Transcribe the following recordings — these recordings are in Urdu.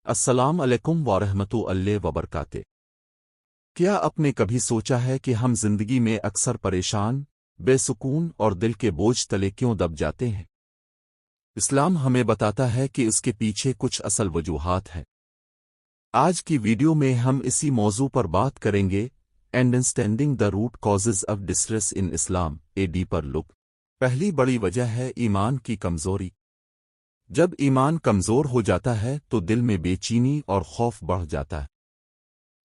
السلام علیکم ورحمۃ اللہ وبرکاتہ۔ کیا آپ نے کبھی سوچا ہے کہ ہم زندگی میں اکثر پریشان، بے سکون اور دل کے بوجھ تلے کیوں دب جاتے ہیں؟ اسلام ہمیں بتاتا ہے کہ اس کے پیچھے کچھ اصل وجوہات ہیں۔ آج کی ویڈیو میں ہم اسی موضوع پر بات کریں گے، understanding the root causes of distress in Islam, a deeper look. پہلی بڑی وجہ ہے ایمان کی کمزوری۔ جب ایمان کمزور ہو جاتا ہے تو دل میں بے چینی اور خوف بڑھ جاتا ہے۔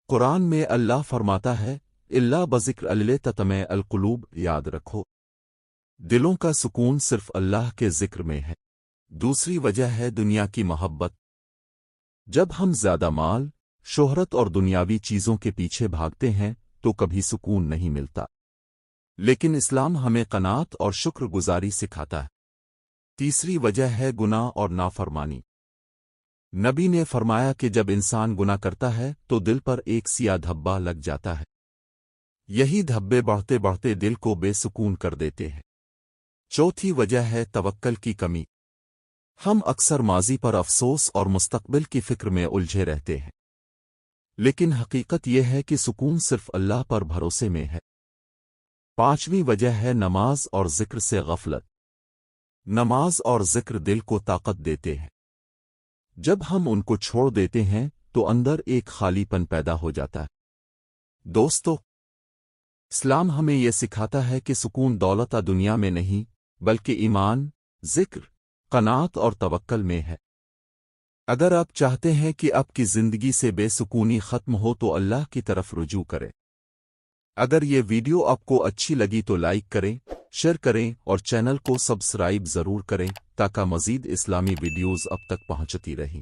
قرآن میں اللہ فرماتا ہے، اللہ بذکر اللہ تطمئن القلوب، یاد رکھو دلوں کا سکون صرف اللہ کے ذکر میں ہے۔ دوسری وجہ ہے دنیا کی محبت۔ جب ہم زیادہ مال، شہرت اور دنیاوی چیزوں کے پیچھے بھاگتے ہیں تو کبھی سکون نہیں ملتا، لیکن اسلام ہمیں قناعت اور شکر گزاری سکھاتا ہے۔ تیسری وجہ ہے گناہ اور نافرمانی۔ نبی نے فرمایا کہ جب انسان گناہ کرتا ہے تو دل پر ایک سیاہ دھبا لگ جاتا ہے۔ یہی دھبے بڑھتے بڑھتے دل کو بے سکون کر دیتے ہیں۔ چوتھی وجہ ہے توکل کی کمی۔ ہم اکثر ماضی پر افسوس اور مستقبل کی فکر میں الجھے رہتے ہیں، لیکن حقیقت یہ ہے کہ سکون صرف اللہ پر بھروسے میں ہے۔ پانچویں وجہ ہے نماز اور ذکر سے غفلت۔ نماز اور ذکر دل کو طاقت دیتے ہیں۔ جب ہم ان کو چھوڑ دیتے ہیں تو اندر ایک خالی پن پیدا ہو جاتا ہے۔ دوستو، اسلام ہمیں یہ سکھاتا ہے کہ سکون دولت دنیا میں نہیں، بلکہ ایمان، ذکر، قناعت اور توکل میں ہے۔ اگر آپ چاہتے ہیں کہ آپ کی زندگی سے بے سکونی ختم ہو تو اللہ کی طرف رجوع کریں۔ اگر یہ ویڈیو آپ کو اچھی لگی تو لائک کریں، شیئر کریں اور چینل کو سبسکرائب ضرور کریں تاکہ مزید اسلامی ویڈیوز اب تک پہنچتی رہیں۔